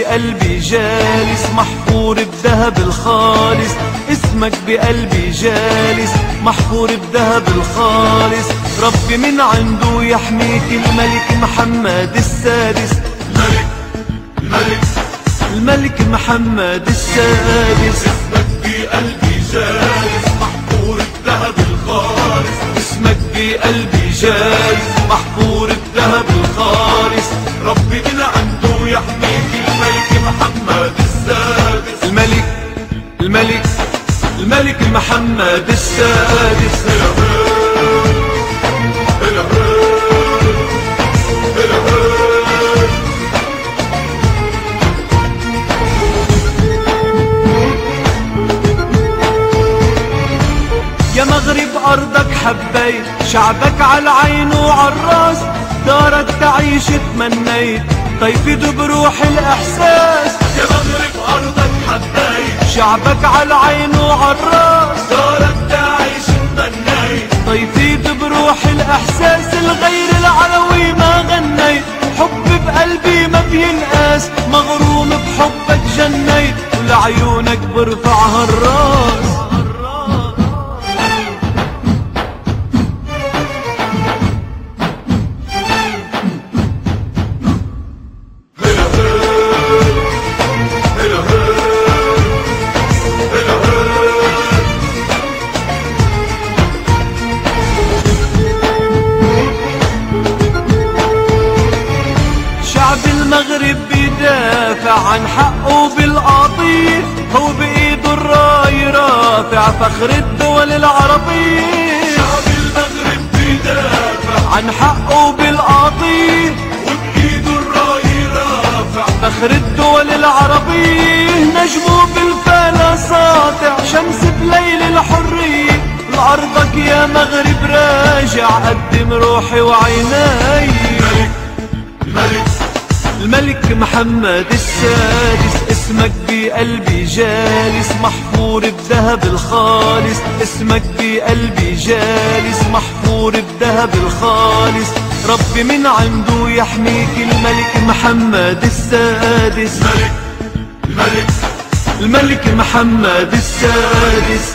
بقلبي جالس محفور بذهب الخالص، اسمك بقلبي جالس محفور بذهب الخالص. ربي من عنده يحميك الملك محمد السادس، الملك محمد السادس. اسمك بقلبي جالس محفور بذهب الخالص، اسمك بقلبي جالس محفور بذهب الخالص. ربي من عنده يحميك الملك محمد السادس، الملك محمد السادس. يا مغرب أرضك حبيت، شعبك عالعين وعالراس، دارك تعيش تمنيت، طيفت بروح الإحساس. يا مغرب أرضك حبيت، شعبك عالعين وعالراس، دارك تعيش تمنيت، طيفت بروح الإحساس. الغير العلوي ما غنيت، حب بقلبي ما بينقاس، مغروم بحبك جنيت، ولعيونك برفعها الراس. المغرب بيدافع عن حقه بالقضية، هو بإيده الراي رافع فخر الدول العربية. شعب المغرب بيدافع عن حقه بالقضية، وبإيده الراي رافع فخر الدول العربية. نجمه بالفلا ساطع، شمس بليل الحرية، لأرضك يا مغرب راجع، قدم روحي وعيناي. الملك محمد السادس، اسمك بقلبي جالس محفور بذهب الخالص، اسمك بقلبي جالس محفور بذهب الخالص. ربي من عنده يحميك الملك محمد السادس، الملك الملك محمد السادس.